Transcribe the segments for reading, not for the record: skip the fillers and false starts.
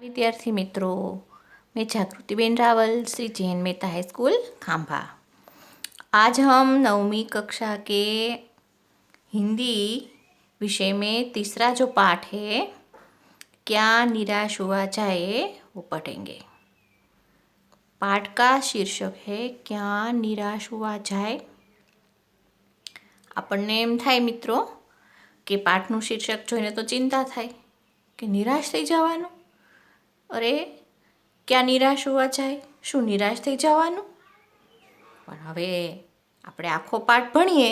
विद्यार्थी मित्रों, मैं जागृतिबेन रावल, श्री जैन मेहता हाई स्कूल खांभा। आज हम 9वीं कक्षा के हिंदी विषय में तीसरा जो पाठ है, क्या निराश हुआ जाए, वो पढ़ेंगे। पाठ का शीर्षक है क्या निराश हुआ जाए। આપણને એમ થાય મિત્રો કે પાઠનું શીર્ષક જોઈને તો ચિંતા થાય કે નિરાશ થઈ જવાનું. અરે ક્યાં નિરાશ હોવા જાય, શું નિરાશ થઈ જવાનું? પણ હવે આપણે આખો પાઠ ભણીએ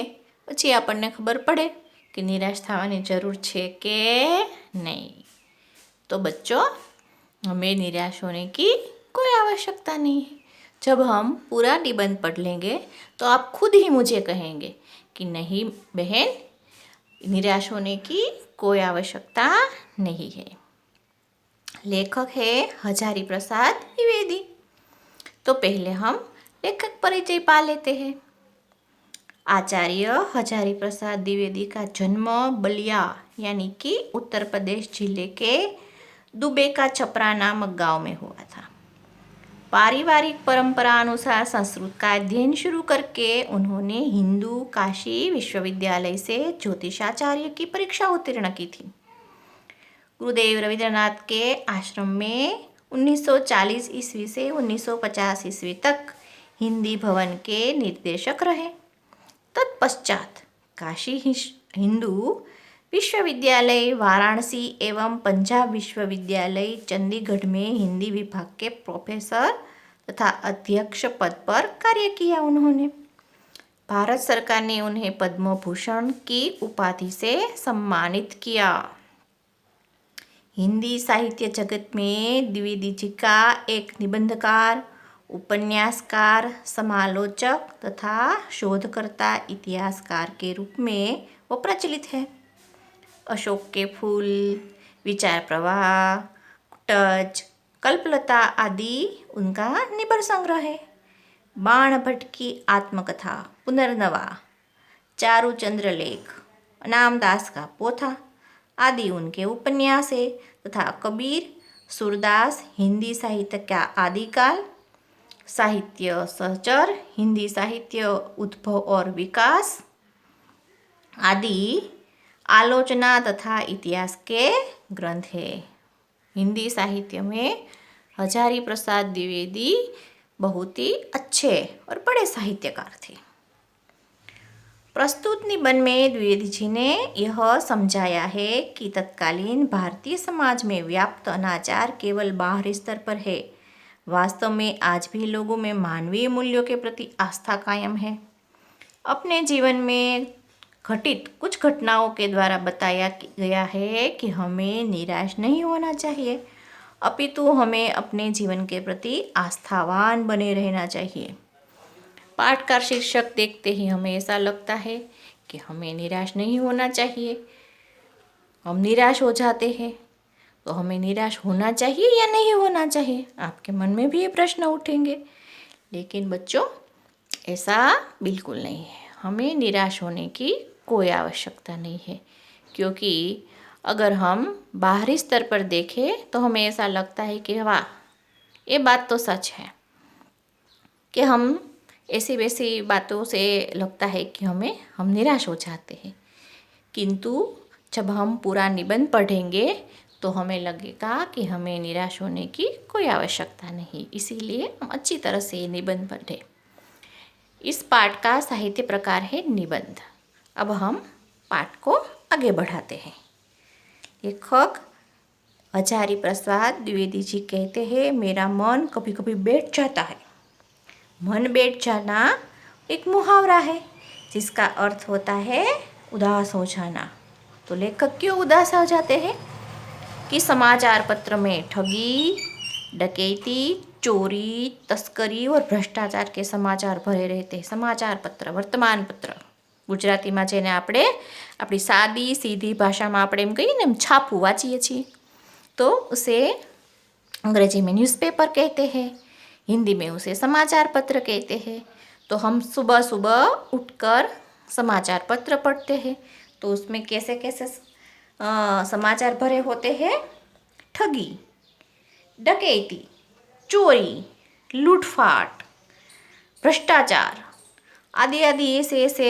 પછી આપણને ખબર પડે कि निराश થવાની જરૂર છે કે नहीं। तो बच्चों, हमें निराश होने की कोई आवश्यकता नहीं है। जब हम पूरा निबंध पढ़ लेंगे तो आप खुद ही मुझे कहेंगे कि नहीं बहन, निराश होने की कोई आवश्यकता नहीं है। लेखक है हजारी प्रसाद द्विवेदी। तो पहले हम लेखक परिचय पा लेते हैं। आचार्य हजारी प्रसाद द्विवेदी का जन्म बलिया यानी कि उत्तर प्रदेश जिले के दुबे का छपरा नामक गांव में हुआ था। पारिवारिक परंपरा अनुसार संस्कृत का अध्ययन शुरू करके उन्होंने हिंदू काशी विश्वविद्यालय से ज्योतिषाचार्य की परीक्षा उत्तीर्ण की थी। गुरुदेव रविंद्रनाथ के आश्रम में 1940 ईस्वी से 1950 ईस्वी तक हिंदी भवन के निर्देशक रहे। तत्पश्चात काशी हिंदू विश्वविद्यालय वाराणसी एवं पंजाब विश्वविद्यालय चंडीगढ़ में हिंदी विभाग के प्रोफेसर तथा अध्यक्ष पद पर कार्य किया। उन्होंने भारत सरकार ने उन्हें पद्म भूषण की उपाधि से सम्मानित किया। हिंदी साहित्य जगत में द्विवेदी जी का एक निबंधकार, उपन्यासकार, समालोचक तथा शोधकर्ता, इतिहासकार के रूप में वो प्रचलित है। अशोक के फूल, विचार प्रवाह, टच, कल्पलता आदि उनका निबंध संग्रह है। बाण भट्ट की आत्मकथा पुनर्नवा, चारुचंद्र लेख, नामदास का पोथा आदि उनके उपन्यास है। तथा कबीर, सूरदास, हिंदी साहित्य का आदिकाल, साहित्य सहचर, हिंदी साहित्य उद्भव और विकास आदि आलोचना तथा इतिहास के ग्रंथ है। हिंदी साहित्य में हजारी प्रसाद द्विवेदी बहुत ही अच्छे और बड़े साहित्यकार थे। प्रस्तुत निबंध में द्विवेदी जी ने यह समझाया है कि तत्कालीन भारतीय समाज में व्याप्त अनाचार केवल बाहरी स्तर पर है। वास्तव में आज भी लोगों में मानवीय मूल्यों के प्रति आस्था कायम है। अपने जीवन में घटित कुछ घटनाओं के द्वारा बताया गया है कि हमें निराश नहीं होना चाहिए, अपितु हमें अपने जीवन के प्रति आस्थावान बने रहना चाहिए। पाठ का शीर्षक देखते ही हमें ऐसा लगता है कि हमें निराश नहीं होना चाहिए। हम निराश हो जाते हैं, तो हमें निराश होना चाहिए या नहीं होना चाहिए? आपके मन में भी ये प्रश्न उठेंगे। लेकिन बच्चों, ऐसा बिल्कुल नहीं है। हमें निराश होने की कोई आवश्यकता नहीं है, क्योंकि अगर हम बाहरी स्तर पर देखें तो हमें ऐसा लगता है कि वाह, ये बात तो सच है कि हम ऐसी वैसी बातों से लगता है कि हम निराश हो जाते हैं। किंतु जब हम पूरा निबंध पढ़ेंगे तो हमें लगेगा कि हमें निराश होने की कोई आवश्यकता नहीं। इसीलिए हम अच्छी तरह से ये निबंध पढ़ें। इस पाठ का साहित्य प्रकार है निबंध। अब हम पाठ को आगे बढ़ाते हैं। लेखक हजारी प्रसाद द्विवेदी जी कहते हैं, मेरा मन कभी कभी बैठ जाता है। मन बैठ जाना एक मुहावरा है जिसका अर्थ होता है उदास हो जाना। तो लेखक क्यों उदास हो जाते हैं कि समाचार पत्र में ठगी, डकैती, चोरी, तस्करी और भ्रष्टाचार के समाचार भरे रहते हैं। समाचार पत्र, वर्तमान पत्र, ગુજરાતીમાં જેને આપણે આપણી સાદી સીધી ભાષામાં આપણે એમ કહીએ ને, એમ છાપું વાંચીએ છીએ, તો ઉસે अंग्रेजी में न्यूज़पेपर कहते हैं, हिंदी में उसे समाचार पत्र कहते हैं। तो हम सुबह सुबह उठकर समाचार पत्र पढ़ते हैं, तो उसमें कैसे कैसे समाचार भरे होते हैं। ठगी, डकैती, चोरी, लूटपाट, भ्रष्टाचार आदि आदि ऐसे ऐसे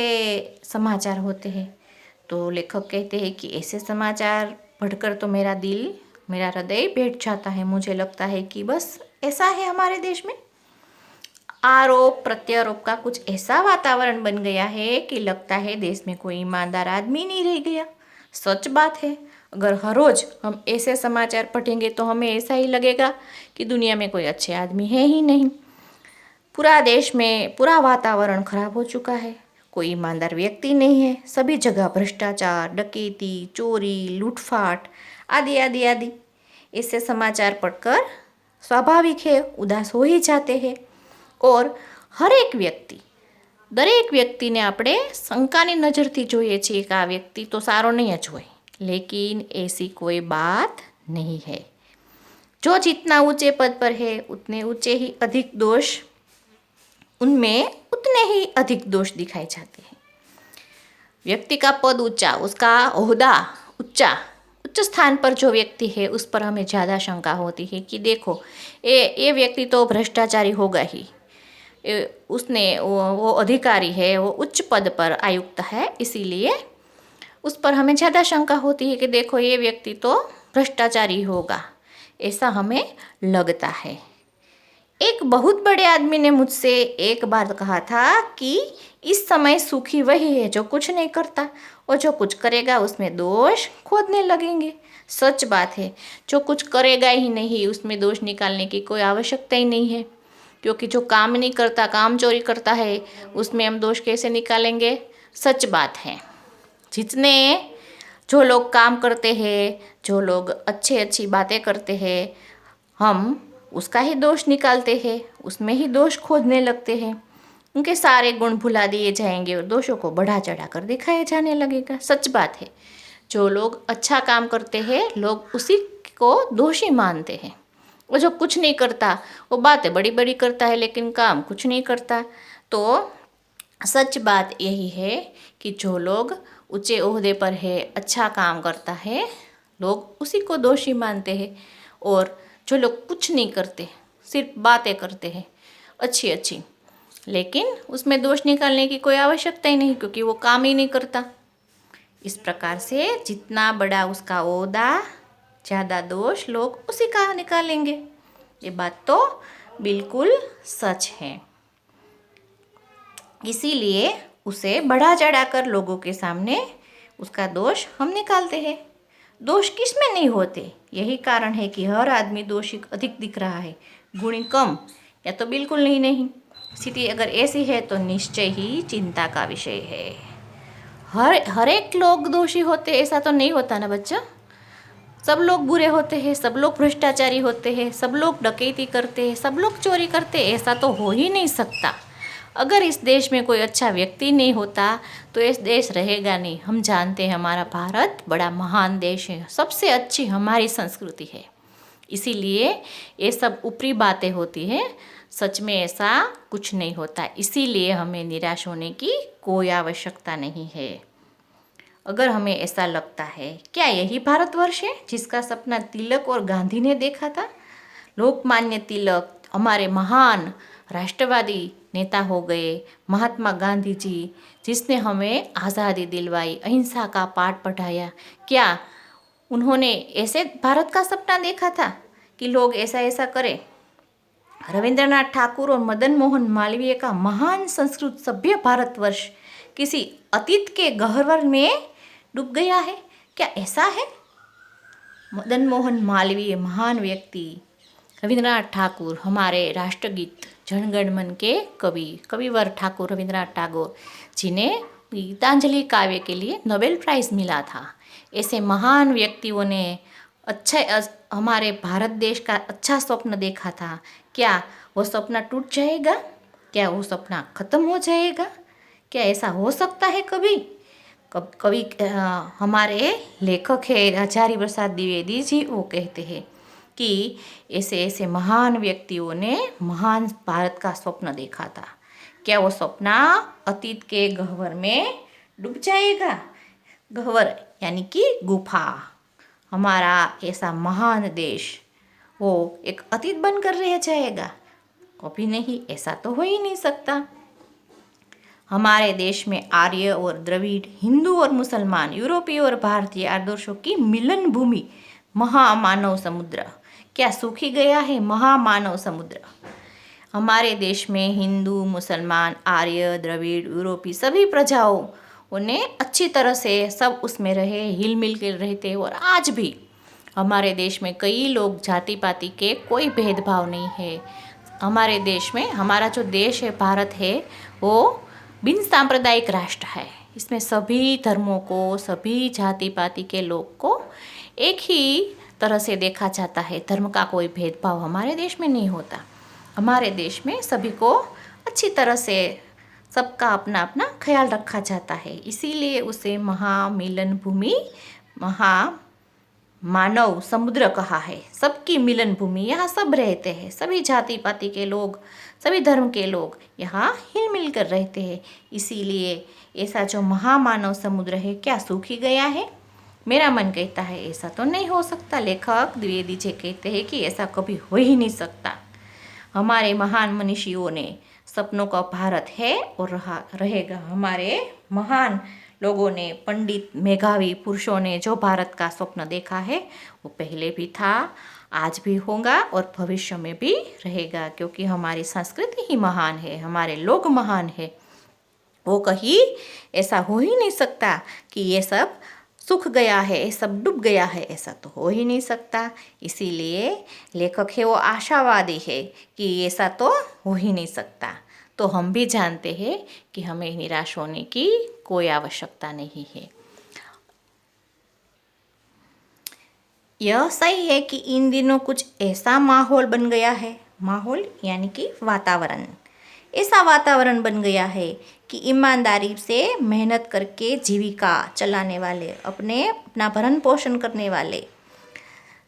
समाचार होते हैं। तो लेखक कहते हैं कि ऐसे समाचार पढ़कर तो मेरा हृदय बैठ जाता है। मुझे लगता है कि बस ऐसा है हमारे देश में। आरोप प्रत्यारोप का कुछ ऐसा वातावरण बन गया है कि लगता है देश में कोई ईमानदार आदमी नहीं रह गया। सच बात है, अगर हर रोज हम ऐसे समाचार पढ़ेंगे तो हमें ऐसा ही लगेगा कि दुनिया में कोई अच्छे आदमी है ही नहीं। पूरा देश में पूरा वातावरण खराब हो चुका है। कोई ईमानदार व्यक्ति नहीं है। सभी जगह भ्रष्टाचार, डकैती, चोरी, लूटपाट आदि आदि आदि। ऐसे समाचार पढ़कर स्वाभाविक है उदास हो ही जाते हैं। और દરેક વ્યક્તિને આપણે શંકાની નજરથી જોઈએ છીએ કે આ વ્યક્તિ તો સારો નહીં જ હોય, लेकिन ऐसी कोई बात नहीं है। जो जितना ऊंचे पद पर है उतने ऊंचे ही अधिक दोष उनमें उतने ही अधिक दोष दिखाए जाते हैं। व्यक्ति का पद ऊंचा, उसका ओहदा ऊंचा, उच्च स्थान पर जो व्यक्ति है उस पर हमें ज़्यादा शंका होती है कि देखो ये व्यक्ति तो भ्रष्टाचारी होगा ही। वो अधिकारी है, वो उच्च पद पर आयुक्त है, इसीलिए उस पर हमें ज़्यादा शंका होती है कि देखो ये व्यक्ति तो भ्रष्टाचारी होगा, ऐसा हमें लगता है। एक बहुत बड़े आदमी ने मुझसे एक बार कहा था कि इस समय सुखी वही है जो कुछ नहीं करता, और जो कुछ करेगा उसमें दोष खोदने लगेंगे। सच बात है, जो कुछ करेगा ही नहीं उसमें दोष निकालने की कोई आवश्यकता ही नहीं है, क्योंकि जो काम नहीं करता, काम चोरी करता है, उसमें हम दोष कैसे निकालेंगे। सच बात है, जो लोग काम करते हैं, जो लोग अच्छी बातें करते हैं, हम उसका ही दोष निकालते हैं, उसमें ही दोष खोजने लगते हैं। उनके सारे गुण भुला दिए जाएंगे और दोषों को बढ़ा चढ़ा कर दिखाया जाने लगेगा। सच बात है, जो लोग अच्छा काम करते हैं लोग उसी को दोषी मानते हैं, और जो कुछ नहीं करता वो बातें बड़ी बड़ी करता है लेकिन काम कुछ नहीं करता। तो सच बात यही है कि जो लोग ऊंचे ओहदे पर है, अच्छा काम करता है, लोग उसी को दोषी मानते हैं, और जो लोग कुछ नहीं करते, सिर्फ बातें करते हैं अच्छी, लेकिन उसमें दोष निकालने की कोई आवश्यकता ही नहीं, क्योंकि वो काम ही नहीं करता। इस प्रकार से जितना बड़ा उसका ओहदा, ज़्यादा दोष लोग उसी का निकालेंगे। ये बात तो बिल्कुल सच है। इसीलिए उसे बढ़ा चढ़ाकर लोगों के सामने उसका दोष हम निकालते हैं। दोष किस में नहीं होते, यही कारण है कि हर आदमी दोषी अधिक दिख रहा है, गुणी कम या तो बिल्कुल नहीं। स्थिति अगर ऐसी है तो निश्चय ही चिंता का विषय है। हर एक लोग दोषी होते ऐसा तो नहीं होता ना बच्चा। सब लोग बुरे होते हैं, सब लोग भ्रष्टाचारी होते हैं, सब लोग डकैती करते हैं, सब लोग चोरी करते हैं, ऐसा तो हो ही नहीं सकता। अगर इस देश में कोई अच्छा व्यक्ति नहीं होता तो इस देश रहेगा नहीं। हम जानते हैं हमारा भारत बड़ा महान देश है, सबसे अच्छी हमारी संस्कृति है, इसीलिए ये सब ऊपरी बातें होती हैं, सच में ऐसा कुछ नहीं होता। इसीलिए हमें निराश होने की कोई आवश्यकता नहीं है। अगर हमें ऐसा लगता है, क्या यही भारतवर्ष है जिसका सपना तिलक और गांधी ने देखा था? लोकमान्य तिलक हमारे महान राष्ट्रवादी नेता हो गए, महात्मा गांधी जी, जिसने हमें आज़ादी दिलवाई, अहिंसा का पाठ पढ़ाया। क्या उन्होंने ऐसे भारत का सपना देखा था कि लोग ऐसा ऐसा करें? रविंद्रनाथ ठाकुर और मदन मोहन मालवीय का महान संस्कृत सभ्य भारतवर्ष किसी अतीत के गह्वर में डूब गया है, क्या ऐसा है? मदन मोहन मालवीय महान व्यक्ति, रविंद्रनाथ ठाकुर हमारे राष्ट्रगीत जनगण मन के कविवर ठाकुर रविंद्रनाथ टैगोर जिन्हें गीतांजलि काव्य के लिए नोबेल प्राइज़ मिला था। ऐसे महान व्यक्तियों ने हमारे भारत देश का अच्छा स्वप्न देखा था। क्या वो सपना टूट जाएगा? क्या वो सपना खत्म हो जाएगा? क्या ऐसा हो सकता है कभी? कवि हमारे लेखक है आचार्य प्रसाद द्विवेदी जी, वो कहते हैं कि ऐसे महान व्यक्तियों ने महान भारत का स्वप्न देखा था। क्या वो सपना अतीत के गह्वर में डूब जाएगा? गह्वर यानी कि गुफा। हमारा ऐसा महान देश वो एक अतीत बनकर रह जाएगा? कभी नहीं, ऐसा तो हो ही नहीं सकता। हमारे देश में आर्य और द्रविड़, हिंदू और मुसलमान, यूरोपीय और भारतीय आदर्शों की मिलन भूमि महामानव समुद्र। क्या सूखी गया है महामानव समुद्र? हमारे देश में हिंदू, मुसलमान, आर्य, द्रविड़, यूरोपी सभी प्रजाओं उन्हें अच्छी तरह से सब उसमें रहे, हिल मिल के रहते। और आज भी हमारे देश में कई लोग जाति पाति के कोई भेदभाव नहीं है। हमारे देश में, हमारा जो देश है भारत है, वो बिन सांप्रदायिक राष्ट्र है। इसमें सभी धर्मों को, सभी जाति पाति के लोग को एक ही तरह से देखा जाता है। धर्म का कोई भेदभाव हमारे देश में नहीं होता। हमारे देश में सभी को अच्छी तरह से सबका अपना अपना ख्याल रखा जाता है। इसीलिए उसे महामिलन भूमि, महामानव समुद्र कहा है। सबकी मिलन भूमि, यहाँ सब रहते हैं, सभी जाति पाति के लोग, सभी धर्म के लोग यहाँ हिल मिल कर रहते हैं। इसीलिए ऐसा जो महामानव समुद्र है, क्या सूखी गया है? मेरा मन कहता है ऐसा तो नहीं हो सकता। लेखक द्विवेदी जी कहते हैं कि ऐसा कभी हो ही नहीं सकता। हमारे महान मनीषियों ने सपनों का भारत है और रहेगा। हमारे महान लोगों ने, पंडित मेधावी पुरुषों ने जो भारत का स्वप्न देखा है, वो पहले भी था, आज भी होगा और भविष्य में भी रहेगा। क्योंकि हमारी संस्कृति ही महान है, हमारे लोग महान है। वो कहीं ऐसा हो ही नहीं सकता कि ये सब सूख गया है, ये सब डूब गया है, ऐसा तो हो ही नहीं सकता। इसीलिए लेखक है वो आशावादी है कि ऐसा तो हो ही नहीं सकता। तो हम भी जानते हैं कि हमें निराश होने की कोई आवश्यकता नहीं है। यह सही है कि इन दिनों कुछ ऐसा माहौल बन गया है, माहौल यानी कि वातावरण, ऐसा वातावरण बन गया है कि ईमानदारी से मेहनत करके जीविका चलाने वाले, अपना भरण पोषण करने वाले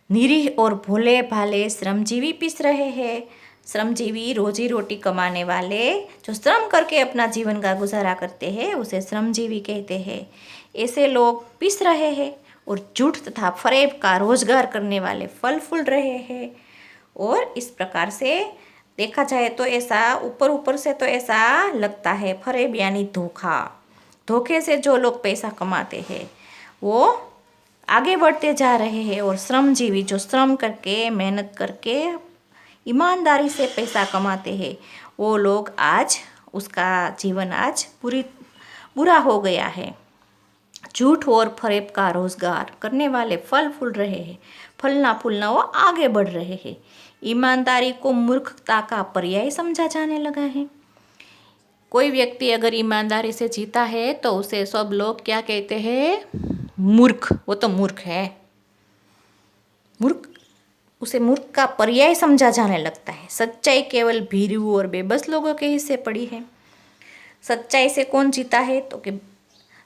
निरीह और भोले भाले श्रमजीवी पिस रहे हैं। श्रमजीवी, रोजी रोटी कमाने वाले जो श्रम करके अपना जीवन का गुजारा करते हैं, उसे श्रमजीवी कहते हैं। ऐसे लोग पिस रहे हैं और झूठ तथा फरेब का रोजगार करने वाले फल फूल रहे हैं। और इस प्रकार से देखा जाए तो ऐसा ऊपर ऊपर से तो ऐसा लगता है, फरेब यानी धोखा, धोखे से जो लोग पैसा कमाते हैं वो आगे बढ़ते जा रहे हैं। और श्रमजीवी जो श्रम करके, मेहनत करके, ईमानदारी से पैसा कमाते हैं, वो लोग आज, उसका जीवन आज बुरा हो गया है। झूठ और फरेब का रोजगार करने वाले फल फूल रहे हैं, फलना फूलना वो आगे बढ़ रहे हैं। ईमानदारी को मूर्खता का पर्याय समझा जाने लगा है। कोई व्यक्ति अगर ईमानदारी से जीता है तो उसे सब लोग क्या कहते हैं? मूर्ख, वो तो मूर्ख है। मूर्ख, उसे मूर्ख का पर्याय समझा जाने लगता है। सच्चाई केवल भीरू और बेबस लोगों के हिस्से पड़ी है। सच्चाई से कौन जीता है?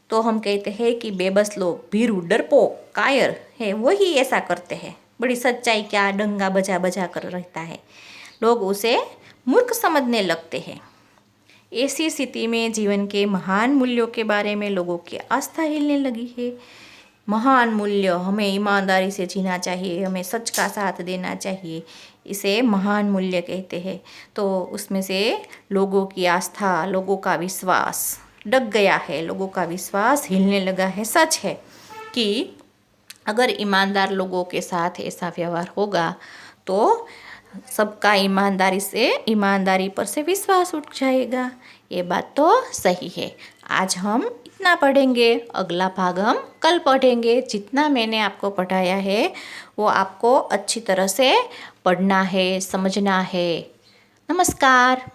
तो हम कहते हैं कि बेबस लोग, भीरू, डरपोक, कायर है, वही ऐसा करते हैं। बड़ी सच्चाई क्या डंगा बजा बजा कर रहता है, लोग उसे मूर्ख समझने लगते हैं। ऐसी स्थिति में जीवन के महान मूल्यों के बारे में लोगों की आस्था हिलने लगी है। महान मूल्य, हमें ईमानदारी से जीना चाहिए, हमें सच का साथ देना चाहिए, इसे महान मूल्य कहते हैं। तो उसमें से लोगों की आस्था, लोगों का विश्वास डग गया है, लोगों का विश्वास हिलने लगा है। सच है कि अगर ईमानदार लोगों के साथ ऐसा व्यवहार होगा तो सबका ईमानदारी पर से विश्वास उठ जाएगा। ये बात तो सही है। आज हम इतना पढ़ेंगे, अगला भाग हम कल पढ़ेंगे। जितना मैंने आपको पढ़ाया है वो आपको अच्छी तरह से पढ़ना है, समझना है। नमस्कार।